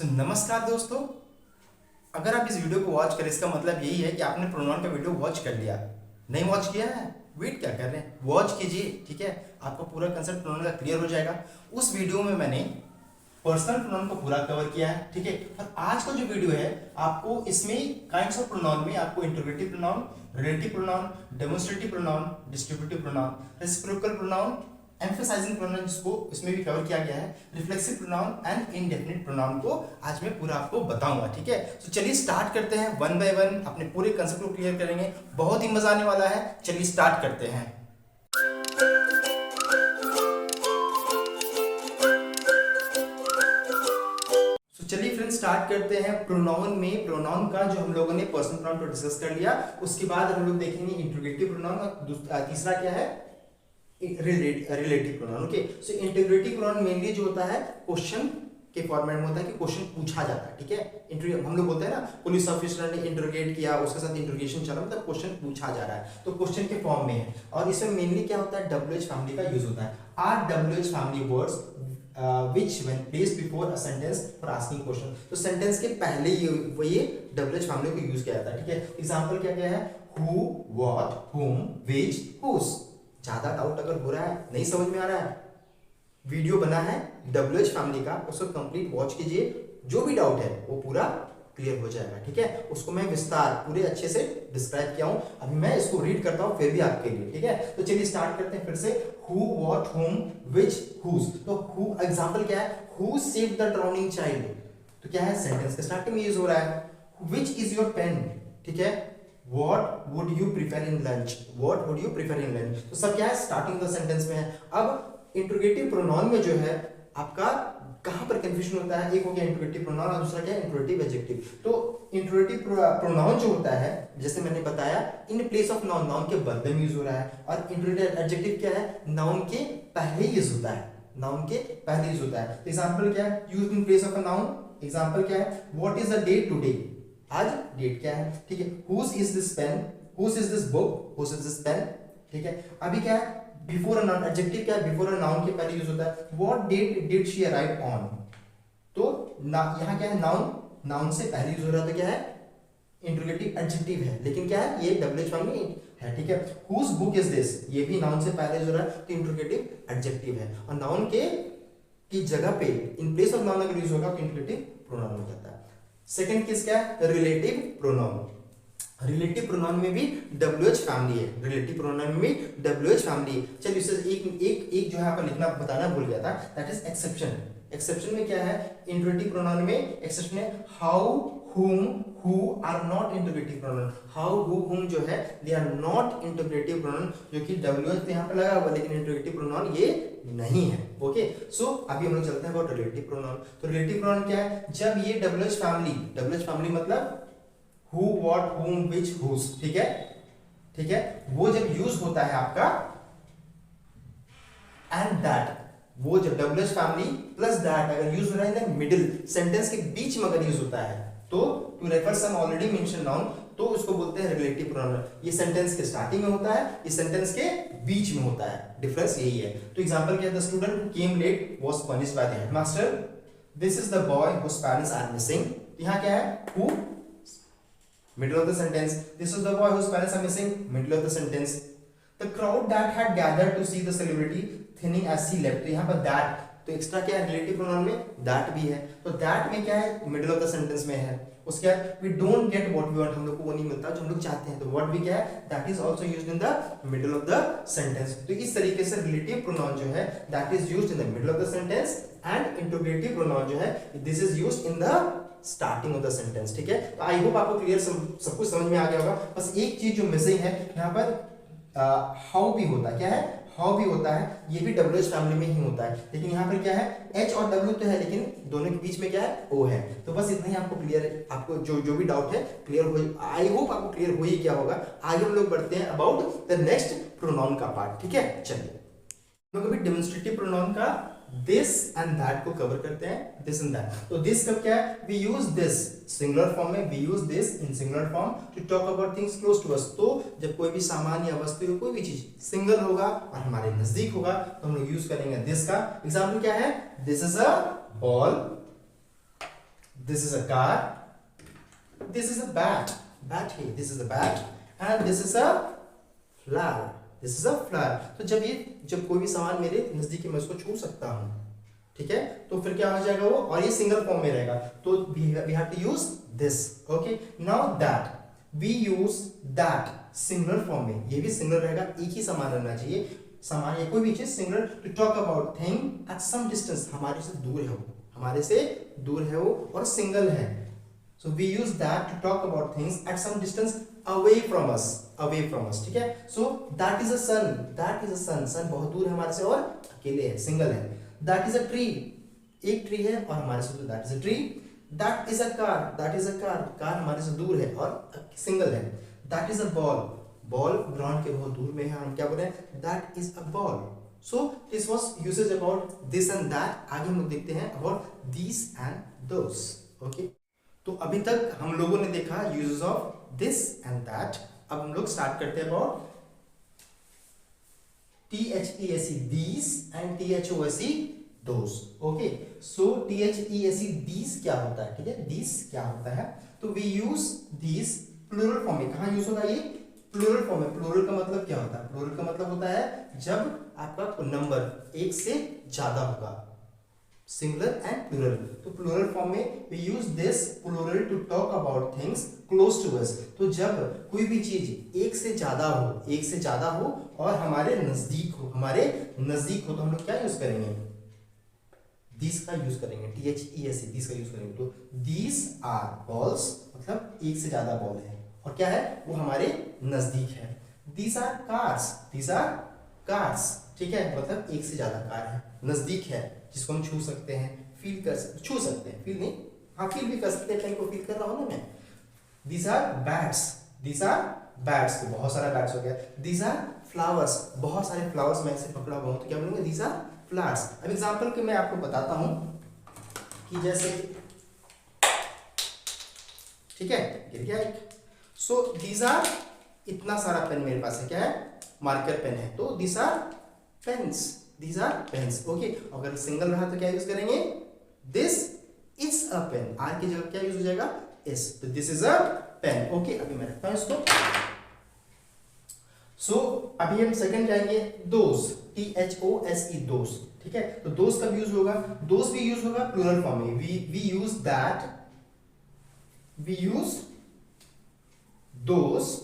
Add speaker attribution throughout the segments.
Speaker 1: नमस्कार दोस्तों। अगर आप इस वीडियो को वॉच करें इसका मतलब यही है कि आपने प्रोनाउन का वीडियो वॉच कर लिया। नहीं वॉच किया है, वेट क्या कर रहे हैं, वॉच कीजिए। ठीक है, आपको पूरा कंसेप्ट प्रोनाउन का क्लियर हो जाएगा। उस वीडियो में मैंने पर्सनल प्रोनाउन को पूरा कवर किया है। ठीक है, और आज का जो वीडियो है आपको इसमें काइंड्स ऑफ प्रोनाउन में आपको interrogative pronoun, relative pronoun, demonstrative pronoun, distributive pronoun, reciprocal pronoun, emphasising pronoun जिसको इसमें भी कवर किया गया है, reflexive pronoun and indefinite pronoun को आज मैं पूरा आपको बताऊंगा। ठीक है, तो चलिए स्टार्ट करते हैं। वन बाय वन अपने पूरे कंसेप्ट को क्लियर करेंगे, बहुत ही मजा आने वाला है। चलिए स्टार्ट करते हैं। चलिए फ्रेंड्स स्टार्ट करते हैं। प्रोनाउन में प्रोनाउन का जो हम लोगों ने पर्सनल प्रोनाउन को डिस्कस कर लिया, उसके बाद हम लोग देखेंगे इंट्रोगेटिव प्रोनाउन और तीसरा क्या है, रिलेटिव प्रोनाउन। ओके, सो इंटीग्रेटिव प्रोनाउन मेनली जो होता है क्वेश्चन के फॉर्मेट में होता है कि क्वेश्चन पूछा जाता है। ठीक है, हम लोग बोलते हैं ना पुलिस ऑफिसर ने इंटरोगेट किया, उसके साथ इंटरोगेशन चला, मतलब क्वेश्चन पूछा जा रहा है, तो क्वेश्चन के फॉर्म में है। और इसमें मेनली क्या होता है, डब्ल्यूएच फैमिली का यूज होता है। Are WH family words which when placed before a sentence for asking question, तो सेंटेंस के पहले ये डब्ल्यूएच फैमिली को यूज किया जाता है। ठीक है, एग्जांपल क्या क्या है, who, what, whom, which, whose। ज्यादा डाउट अगर हो रहा है, नहीं समझ में आ रहा है, वीडियो बना है डब्ल्यूएच फैमिली का, उसको कंप्लीट वॉच कीजिए, जो भी डाउट है वो पूरा क्लियर हो जाएगा। ठीक है, उसको मैं विस्तार पूरे अच्छे से डिस्क्राइब किया हूं। अभी मैं इसको रीड करता हूं फिर भी आपके लिए। ठीक है, तो चलिए स्टार्ट करते हैं फिर से। हु, व्हाट, हुम, व्हिच, हुज। तो हु एग्जांपल क्या है, who saved the drowning child, तो क्या है, सेंटेंस के स्टार्टिंग में यूज हो रहा है। व्हिच इज योर पेन, ठीक है, What would you prefer in lunch? What would you prefer in lunch? तो सब क्या है, स्टार्टिंग द सेंटेंस में है। अब इंट्रोगेटिव प्रोनाउन में जो है आपका कहां पर कंफ्यूजन होता है, एक हो गया इंट्रोगेटिव प्रोनाउन और दूसरा क्या है, इंट्रोगेटिव एडजेक्टिव। तो इंट्रोगेटिव प्रोनाउन जो होता है, जैसे मैंने बताया, इन प्लेस ऑफ नाउन, नाउन के बदले में यूज हो रहा है। और इंट्रोगेटिव एडजेक्टिव क्या है, नाउन के पहले यूज होता है, नाउन के पहले यूज होता है। एग्जांपल क्या है, used in place of a noun. Example क्या है, what is the date today, आज डेट क्या है। ठीक है, whose is this pen, whose is this book, whose is this pen। ठीक है, अभी क्या है, बिफोर अ नाउन, एडजेक्टिव क्या है, बिफोर अ नाउन के पहले यूज होता है। What date did she arrive on, तो यहाँ क्या है, नाउन, नाउन से पहले यूज हो रहा है, तो क्या है, इंट्रोगेटिव एडजेक्टिव है, लेकिन क्या है, ये डब्ल्यूएच फॉर्म में है। ठीक है, whose book is this, ये भी नाउन से पहले यूज हो रहा है, तो इंट्रोगेटिव एडजेक्टिव है। और नाउन के की जगह पे इन प्लेस ऑफ नाउन अगर यूज होगा तो इंट्रोगेटिव प्रोनाउन हो जाता है। सेकंड केस क्या है, रिलेटिव प्रोनाउन। रिलेटिव प्रोनाउन में भी डब्ल्यूएच फैमिली है, रिलेटिव प्रोनाउन में भी डब्ल्यूएच फैमिली है। चलिए इससे एक जो है आपको लिखना बताना भूल गया था, दैट इज एक्सेप्शन। एक्सेप्शन में क्या है, इंट्रोगेटिव प्रोनाउन में एक्सेप्शन है how, whom, who are not interrogative pronoun. How, who, whom जो है they are not interrogative pronoun, जो कि डब्ल्यूएच यहाँ पे लगा हुआ, लेकिन इंट्रोगेटिव प्रोनाउन ये नहीं है। ओके, सो अभी हम लोग चलते हैं अबाउट रिलेटिव प्रोनाउन। तो रिलेटिव प्रोनाउन क्या है, जब ये डब्ल्यूएच फैमिली, डब्ल्यूएच फैमिली मतलब who, what, whom, which, whose। ठीक है, ठीक है, वो जब यूज होता है आपका एंड दैट, वो जब डब्ल्यूएच फैमिली प्लस दैट अगर यूज हो रहा है इन मिडिल, सेंटेंस के बीच में अगर यूज होता है, तो to refer some already mention noun, तो उसको बोलते हैं रिलेटिव प्रोनाउन। ये सेंटेंस के स्टार्टिंग में होता है, ये सेंटेंस के बीच में होता है, डिफरेंस यही है। तो एग्जांपल क्या है, the student who came late was punished by the headmaster, this is the boy whose parents are missing. यहां क्या है, who, middle of the sentence, this is the boy whose parents are missing, middle of the sentence, the crowd that had gathered to see the celebrity thinning as he left। तो यहाँ पर that, तो extra क्या है, relative pronoun में that भी है, तो that में क्या है, मिडिल ऑफ द सेंटेंस में है। उसके बाद we don't get what we want, हम लोग को वो नहीं मिलता जो हम लोग चाहते हैं, तो what भी क्या है, that is also used in the middle of the sentence। तो इस तरीके से रिलेटिव प्रोनाउन जो है that is used in the middle of the sentence, and interrogative pronoun जो है this is used in the starting of the sentence. ठीक है, तो आई होप आपको क्लियर सब कुछ समझ में आ गया होगा। बस एक चीज जो मिसिंग है यहाँ पर, हाउ भी होता है, क्या है, हाउ भी होता है, ये भी डब्ल्यूएच फैमिली में ही होता है, लेकिन यहाँ पर क्या है, एच और डब्ल्यू तो है, लेकिन दोनों के बीच में क्या है, ओ है। तो बस इतना ही आपको क्लियर है, आपको जो भी डाउट है क्लियर हो, आई होप आपको क्लियर हो ही क्या होगा। आगे हम लोग बढ़ते हैं अबाउट द नेक्स्ट प्रोनाउन का पार्ट। ठीक है, चलिए हम लोग अभी डेमोन्स्ट्रेटिव प्रोनाउन का दिस एंड दैट को कवर करते हैं, दिस एंड दैट। तो दिस का क्या है, we use this singular form में, we use this in singular form to talk about things close to us. तो जब कोई भी सामान या वस्तु या कोई भी चीज सिंगल होगा और हमारे नजदीक होगा तो हम लोग यूज करेंगे दिस का। एग्जांपल क्या है, this is a ball, This is a car. This is a bat. Bat है. This is a bat. And this is a flower. This is a flower. तो जब कोई भी सामान मेरे नजदीक मैं उसको छू सकता हूँ, ठीक है, तो फिर क्या हो जाएगा वो, और ये सिंगल फॉर्म में रहेगा, तो we have to use this. Okay. Now that we use that singular form में, ये भी सिंगुलर रहेगा, एक ही समान रहना चाहिए सामान या कोई भी चीज singular, to talk about thing at some distance, हमारे से दूर है वो, हमारे से दूर है वो, और सिंगल है. So we use that to talk about things at some distance away from us, ठीक है. सो दैट इज अ सन, सन बहुत दूर है हमारे से और अकेले है, सिंगल है. दैट इज अ ट्री, एक ट्री है और हमारे से दूर, that is a tree. That is a car, car हमारे से दूर है और सिंगल है. That is a ball ground के बहुत दूर में है, हम क्या बोल रहे हैं, that is a ball. So this was usage about this and that. आगे हम लोग देखते हैं about this and those. Okay, तो अभी तक हम लोगों ने देखा uses of this and that. अब हम लोग स्टार्ट करते हैं about THESE these and THOSE those. Okay, so THESE these क्या होता है, ठीक है, these क्या होता है, तो we use these plural form में. कहाँ यूज होगा ये, प्लूरल फॉर्म में. प्लूरल का मतलब क्या होता है, प्लूरल का मतलब होता है जब आपका नंबर एक से ज्यादा होगा, सिंगुलर एंड प्लूरल. तो प्लूरल फॉर्म में we use this plural to talk about things close to us. तो जब कोई भी चीज एक से ज्यादा हो और हमारे नजदीक हो, तो हम लोग क्या यूज करेंगे, दिस का यूज करेंगे, THESE दिस का यूज करेंगे. तो दिस आर बॉल्स, मतलब एक से ज्यादा बॉल है और क्या है वो हमारे नजदीक है. दिस आर कार्स, ठीक है, मतलब एक से ज्यादा कार है, नजदीक है, जिसको हम छू सकते हैं, फील कर सकते, छू सकते हैं, फील नहीं, हाँ फील भी कर सकते हैं, पेन को फील कर रहा हूँ ना मैं. दिस आर बैट्स, तो बहुत सारा बैट्स हो गया. दिस आर फ्लावर्स, बहुत सारे फ्लावर्स मैं ऐसे पकड़ा हुआ हूँ, तो क्या बोलूंगा, दिस आर फ्लावर्स. अब एग्जांपल के मैं आपको बताता हूँ कि जैसे, ठीक है, गिर गया एक. सो दिस आर, इतना सारा पेन मेरे पास है, क्या है, मार्कर पेन है, तो दिस आर पेन्स. ओके, अगर सिंगल रहा तो क्या यूज करेंगे, this is a pen, are की जगह क्या यूज हो जाएगा, इज, तो this is a pen. Okay, अभी मैं रखता हूं इसको. सो अभी हम सेकंड जाएंगे, दोस, THOSE दोस, ठीक है. तो दोस कब यूज होगा, दोस भी यूज होगा प्लूरल फॉर्म में. We use that, we use those,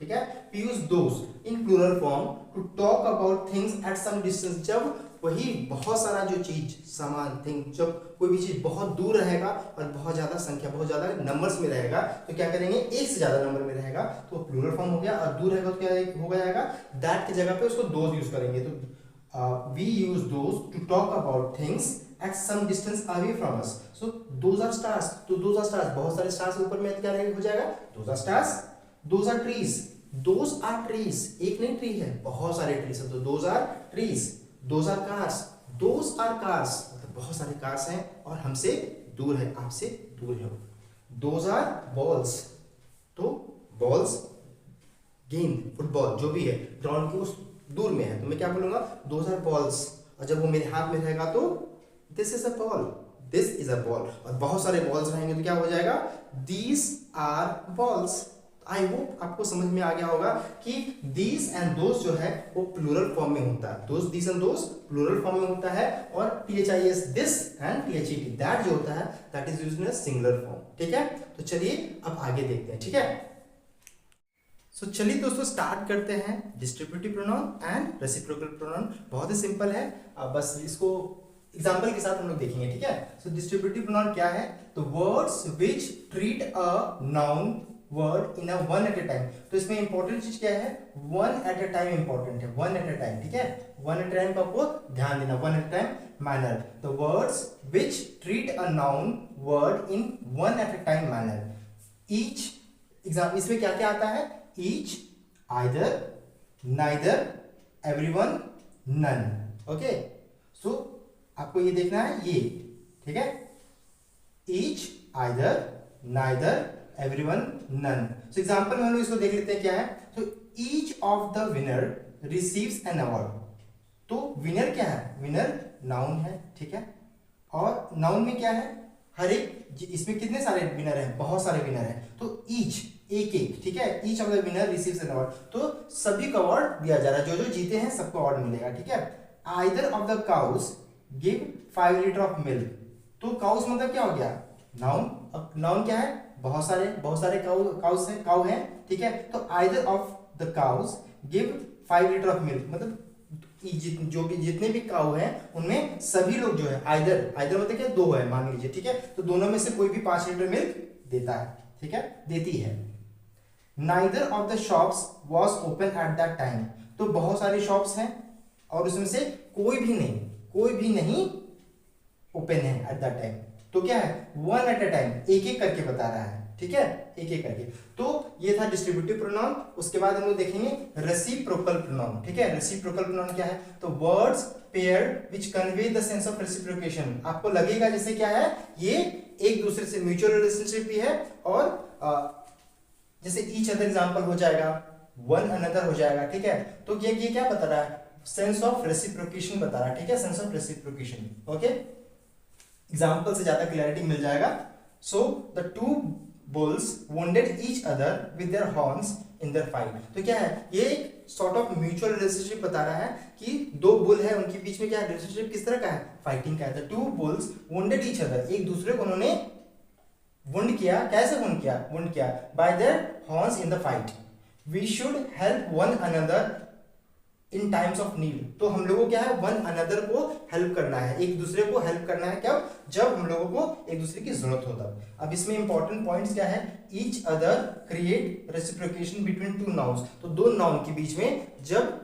Speaker 1: ठीक है, we use those in plural form to talk about things at some distance. जब वही बहुत सारा जो चीज, सामान, थिंग, जब कोई भी चीज बहुत दूर रहेगा और बहुत ज्यादा संख्या, बहुत ज्यादा नंबर्स में रहेगा, तो क्या करेंगे, एक से ज्यादा नंबर में रहेगा तो प्लूरल फॉर्म हो गया. और दूर रहेगा तो क्या हो जाएगा, दैट की जगह पे उसको दोस यूज करेंगे. तो we use those to talk about things at some distance away from us. So those are stars, तो दोस आर स्टार्स, बहुत सारे स्टार्स ऊपर में क्या हो जाएगा, those are stars. Those are trees, एक नहीं ट्री है, बहुत सारे ट्रीज है, तो those are trees. Those are cars, मतलब बहुत सारे कार्स हैं और हमसे दूर है, आपसे दूर है. Those are balls, तो बॉल्स, गेंद, फुटबॉल जो भी है, ग्राउंड के उस दूर में है, तो मैं क्या बोलूंगा, those are balls. और जब वो मेरे हाथ में रहेगा तो this is a ball, और बहुत सारे बॉल्स रहेंगे तो क्या हो जाएगा, these are balls. I hope आपको समझ में आ गया होगा कि these and those जो है वो प्लूरल फॉर्म में होता है. those, these and those plural form में होता है, और THIS this and THET that जो होता है that is used in a singular form. ठीक है, तो चलिए अब आगे देखते हैं. ठीक है, सो चलिए दोस्तों स्टार्ट करते हैं distributive pronoun and reciprocal pronoun. बहुत ही सिंपल है, अब बस इसको एग्जाम्पल के साथ हम लोग देखेंगे. ठीक है, सो डिस्ट्रीब्यूटिव प्रोनाउन क्या है, तो words which treat a noun word in a one at a time. तो इसमें इंपॉर्टेंट चीज क्या है, one at a time important है, वन एट ए टाइम. ठीक है, वन एट ए टाइम का आपको ध्यान देना, one at a time manner. The words which treat a noun word in one at a time manner. Each, example इसमें क्या क्या आता है, each, either, neither, everyone, none. Okay, so आपको ये देखना है ये. ठीक है, each, either, neither, everyone, none. So example में हम लोग इसको देख लेते हैं क्या है. तो each of the winner receives an award. तो विनर क्या है, विनर नाउन है. ठीक है, और नाउन में क्या है, हर एक, इसमें कितने सारे विनर हैं, बहुत सारे विनर हैं, तो ईच, एक एक, ठीक है, each of the winner receives an award, तो सभी को अवार्ड दिया जा रहा है, जो जो जीते हैं सबको अवार्ड मिलेगा, ठीक है। Either of the cows give 5 litre of milk, तो काउस मतलब क्या हो गया, नाउन। अब नाउन क्या है, बहुत सारे काउ हैं, ठीक है, तो either of the cows give 5 litre of milk, मतलब जो भी जितने भी काऊ हैं उनमें सभी लोग जो है, आइदर मतलब क्या, दो है मान लीजिए, ठीक है, तो दोनों में से कोई भी 5 लीटर मिल्क देता है, ठीक है, देती है। Neither of the shops was open at that time, तो बहुत सारी शॉप्स हैं और उसमें से कोई भी नहीं ओपन है एट दैट टाइम, तो क्या है, वन एट अ टाइम, एक एक करके बता रहा है, ठीक है, एक एक करके। तो ये था डिस्ट्रीब्यूटिव प्रोनाउन। उसके बाद हम लोग देखेंगे रेसिप्रोकल प्रोनाउन, ठीक है। रेसिप्रोकल प्रोनाउन क्या है, तो words paired which convey the sense of reciprocation, आपको लगेगा जैसे क्या है, ये एक दूसरे से म्यूचुअल रिलेशनशिप भी है, और जैसे ईच अदर एग्जांपल हो जाएगा, वन अनदर हो जाएगा, ठीक है, तो ये क्या बता रहा है, सेंस ऑफ रेसिप्रोकेशन बता रहा है, ठीक है, sense of reciprocation, okay. Example से ज्यादा क्लैरिटी मिल जाएगा। So the two bulls wounded each other with their horns in their fight, तो क्या है, ये एक सॉर्ट ऑफ म्यूचुअल रिलेशनशिप बता रहा है कि दो बुल है, उनके बीच में क्या रिलेशनशिप किस तरह का है, फाइटिंग का है। The two bulls wounded each other, एक दूसरे को उन्होंने वुंड किया, कैसे वुंड किया by their horns in the fight. We should help one another in times of need, तो हम लोगों को क्या है, वन अनदर को हेल्प करना है, एक दूसरे को हेल्प करना है, कब, जब हम लोगों को एक दूसरे की जरूरत हो तब। अब इसमें इंपॉर्टेंट पॉइंट्स क्या है, each other create reciprocation between two nouns, तो दो नाउन के बीच में जब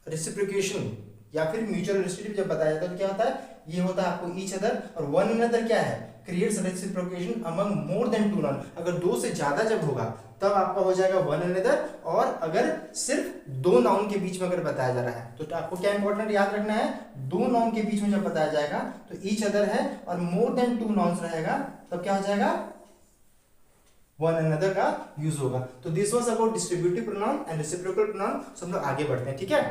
Speaker 1: रेसिप्रोकेशन या फिर म्यूचुअल रिलेशनशिप जब बताया जाता है तो क्या होता है, ये होता है आपको ईच अदर, और वन अनदर क्या है, creates reciprocation among more than two noun, अगर दो से ज्यादा जब होगा तब आपका हो जाएगा वन अनदर, और अगर सिर्फ दो नाउन के बीच में अगर बताया जा रहा है तो आपको क्या इंपॉर्टेंट याद रखना है, दो नाउन के बीच में जब बताया जाएगा तो ईच अदर है और मोर देन टू नाउन्स रहेगा, तब क्या हो जाएगा, वन अनदर का यूज होगा। तो this was about distributive pronoun and reciprocal pronoun. So हम लोग आगे बढ़ते हैं, ठीक है।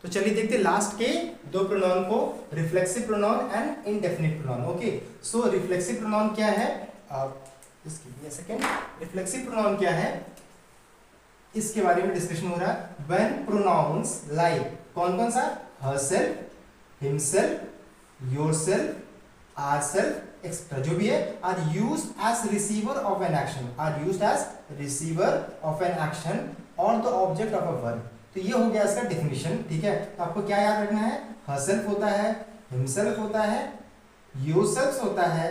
Speaker 1: तो चलिए देखते हैं लास्ट के दो प्रोनाउन को, reflexive pronoun and indefinite pronoun, okay. So reflexive pronoun क्या है, just give me a second. Reflexive pronoun क्या है, इसके बारे में डिस्कशन हो रहा है। व्हेन प्रोनाउंस लाइक, कौन कौन सा, herself, himself, yourself, ourself etcetera, जो भी है, are used as receiver of an action, are used as receiver of an action और the object of a verb. तो ये हो गया इसका डेफिनेशन, ठीक है। तो आपको क्या याद रखना है, हरसेल्फ होता है, हिमसेल्फ होता है, योरसेल्फ होता है,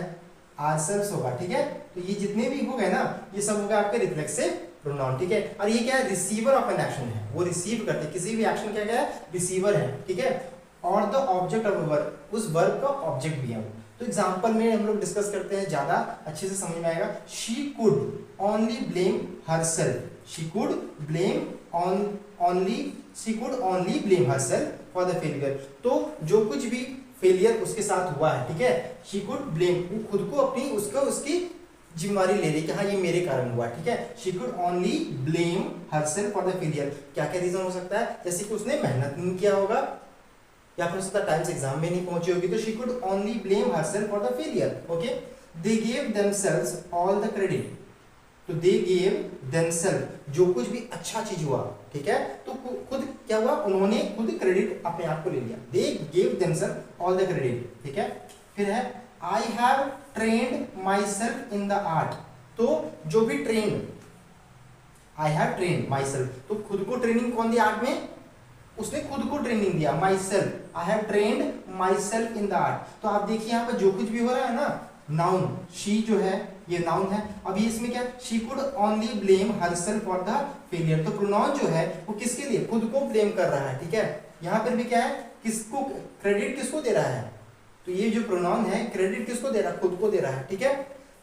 Speaker 1: आवरसेल्फ होगा, ठीक है। तो ये जितने भी हो गए ना, ये सब हो गए आपके रिफ्लेक्सिव प्रोनाउन, ठीक है। और ये क्या है, रिसीवर ऑफ एन एक्शन है, वो रिसीव करते हैं किसी भी एक्शन, क्या है, रिसीवर है, ठीक है। और the object of a verb, उस वर्ब का ऑब्जेक्ट भी है वो। तो एग्जांपल में हम लोग डिस्कस करते हैं, ज्यादा अच्छे से समझ में आएगा। She could only blame herself, she could blame she could only blame herself for the failure, तो जो कुछ भी फेलियर उसके साथ हुआ है, ठीक है, she could blame, वो खुद को अपनी उसकी जिम्मेवारी ले रही कि हाँ ये मेरे कारण हुआ, ठीक है। she could only blame herself for the failure, क्या क्या रीजन हो सकता है, जैसे कि उसने मेहनत नहीं किया होगा या फिर उसका टाइम से एग्जाम में नहीं पहुंची होगी, तो she could only blame herself for the failure, okay। they gave themselves all the credit, तो दे गेव देमसेल्फ, जो कुछ भी अच्छा चीज हुआ, ठीक है, तो खुद क्या हुआ, उन्होंने खुद क्रेडिट अपने आप को ले लिया, they gave themselves all the credit, ठीक है। फिर है I have trained myself in the art, तो जो भी train, I have trained myself, तो खुद को ट्रेनिंग कौन दी आर्ट में, उसने खुद को ट्रेनिंग दिया, myself, I have trained myself in the art. तो आप देखिए यहाँ पर जो कुछ भी हो रहा है ना, नाउन, शी जो है ये नाउन है। अभी इसमें क्या, she could only blame herself for the failure, तो प्रोनाउन जो है वो किसके लिए, खुद को ब्लेम कर रहा है, ठीक है। यहाँ पर भी क्या है, किसको क्रेडिट किसको दे रहा है, तो ये जो प्रोनाउन है क्रेडिट किसको दे रहा है, खुद को दे रहा है, ठीक है।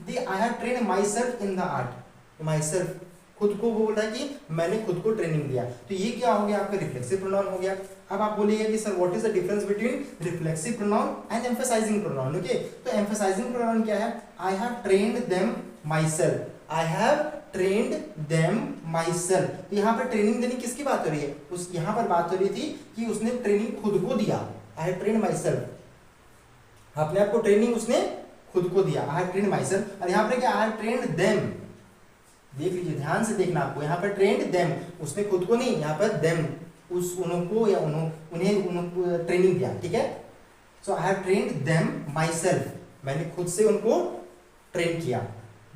Speaker 1: The I have trained myself in the art, myself, खुद को वो बोल रहा है कि मैंने खुद को ट्रेनिंग दिया, तो ये क्या हो गया, आपका रिफ्लेक्सिव प्रोनाउन हो गया। अब आप बोलिएगा कि sir what is the difference between reflexive pronoun and emphasizing pronoun, okay. तो एम्फसाइजिंग प्रोनाउन क्या है, I have trained them myself, I have trained them myself. तो यहाँ पर ट्रेनिंग देने किसकी बात हो रही है, उस यहाँ पर बात हो रही थी कि उसने ट्रेनिंग खुद को दिया, I have trained myself, अपने आप को ट्रेनिंग उसने खुद को दिया, I have trained myself. और यहाँ पर क्या, आई हैव ट्रेन्ड देम, देख लीजिए ध्यान से देखना आपको, यहाँ पर ट्रेन्ड देम, उसने खुद को नहीं, यहाँ पर देम उस उनको या उन्हें ट्रेनिंग दिया, ठीक है। So I have trained them myself, मैंने खुद से उनको ट्रेन किया।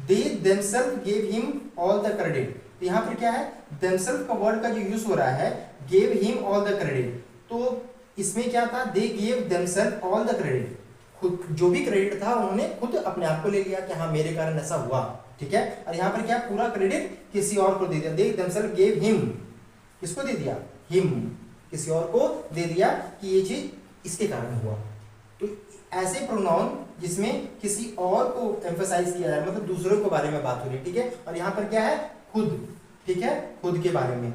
Speaker 1: They themselves gave him all the credit, तो यहाँ पर क्या है, देमसेल्फ का वर्ड का जो यूज हो रहा है, gave him all the credit, तो इसमें क्या था, they gave themselves all the credit, खुद जो भी क्रेडिट था उन्होंने खुद अपने आप को ले लिया कि हाँ मेरे कारण ऐसा हुआ, ठीक है। और यहाँ पर क्या, पूरा क्रेडिट किसी और को दे दिया, दे देमसेल्फ गेव हिम, किसको दे दिया, हिम, किसी और को दे दिया कि ये चीज इसके कारण हुआ। तो ऐसे प्रोनाउन जिसमें किसी और को एम्फसाइज किया जा रहा है, मतलब दूसरों के बारे में बात हो रही है, ठीक है। और यहाँ पर क्या है, खुद, ठीक है, खुद के बारे में,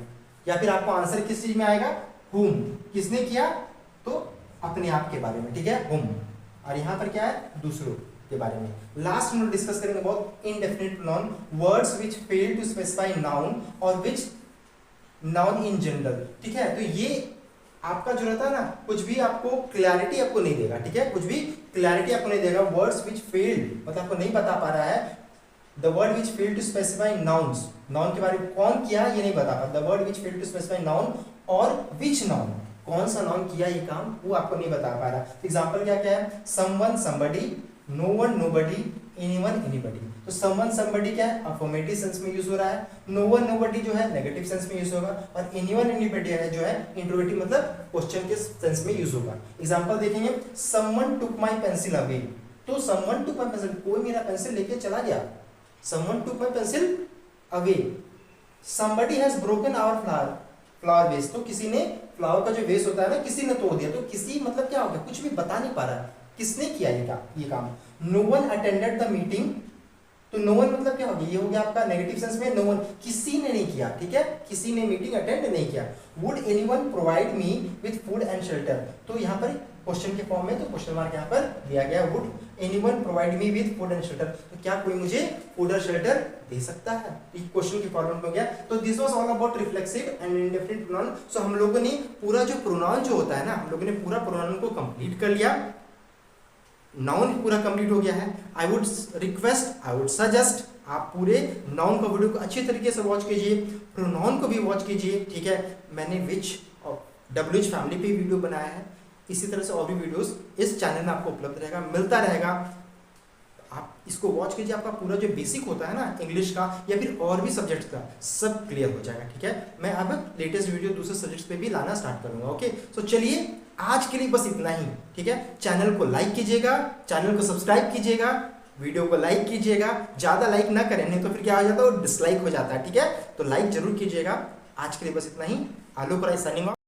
Speaker 1: या फिर आपको आंसर किस चीज में आएगा, हुम, किसने किया, तो अपने आप के बारे में, ठीक है, हुम। और यहाँ पर क्या है, दूसरों के बारे में। लास्ट में डिस्कस करेंगे about indefinite pronoun, words which fail to specify noun और व्हिच नाउन इन जनरल, ठीक है। तो ये आपका जो रहता है ना, कुछ भी आपको क्लैरिटी आपको नहीं देगा, ठीक है, कुछ भी क्लैरिटी आपको नहीं देगा। वर्ड्स व्हिच फेल्ड, मतलब आपको नहीं बता पा रहा है, the word which failed to specify nouns, noun के बारे में कौन किया ये नहीं बता पा, the word which failed to specify noun और व्हिच नाउन, कौन सा नाउन किया ये काम, वो आपको नहीं बता पा रहा। एग्जांपल क्या क्या है, someone somebody, no one nobody, anyone anybody. तो समवन समबडी क्या है, अफर्मेटिव सेंस में यूज हो रहा है, नो वन नोबडी जो है नेगेटिव सेंस में यूज होगा, और एनीवन एनीबडी है जो है इंट्रोगेटिव मतलब क्वेश्चन के सेंस में यूज होगा। एग्जांपल देखेंगे, someone took my pencil away, तो समवन टुक माय पेंसिल, कोई मेरा पेंसिल लेके चला गया, someone took my pencil away. Somebody has broken our flower vase, तो किसी ने फ्लावर का जो वेस होता है ना, किसी ने तोड़ दिया, तो किसी मतलब क्या हो गया, कुछ भी बता नहीं पा रहा है किसने किया ये काम। No one attended the meeting, तो नो वन मतलब क्या हो गया, ये हो गया आपका नेगेटिव सेंस में, नो वन, किसी ने नहीं किया, ठीक है, किसी ने मीटिंग अटेंड नहीं किया। Would anyone provide me with food and shelter, तो यहाँ पर क्वेश्चन के फॉर्म में, तो क्वेश्चन मार्क यहाँ पर दिया गया, would anyone provide me with food and shelter, तो क्या कोई मुझे फूड और शेल्टर दे सकता है, ये क्वेश्चन के फॉर्म में हो गया। तो this was all about reflexive and indefinite pronoun. So हम लोगों ने पूरा जो प्रोनाउन जो होता है ना, हम लोगों ने पूरा प्रोनाउन को कंप्लीट कर लिया, नाउन पूरा कंप्लीट हो गया है। I would request, I would suggest, आप पूरे नाउन का वीडियो को अच्छी तरीके से वॉच कीजिए, प्रोनाउन को भी वॉच कीजिए, ठीक है। मैंने विच और WH फैमिली पे वीडियो बनाया है, इसी तरह से और भी वीडियोस इस चैनल में आपको उपलब्ध रहेगा, मिलता रहेगा। आप इसको वॉच कीजिए, आपका पूरा जो बेसिक होता है ना इंग्लिश का या फिर और भी सब्जेक्ट का, सब क्लियर हो जाएगा, ठीक है। मैं अब लेटेस्ट वीडियो दूसरे सब्जेक्ट्स पे भी लाना स्टार्ट करूंगा, ओके। सो चलिए आज के लिए बस इतना ही, ठीक है। चैनल को लाइक कीजिएगा, चैनल को सब्सक्राइब कीजिएगा, वीडियो को लाइक कीजिएगा, ज्यादा लाइक ना करें, नहीं तो फिर क्या हो जाता है, डिसलाइक हो जाता है, ठीक है। तो लाइक जरूर कीजिएगा। आज के लिए बस इतना ही। Alok Rai signing off.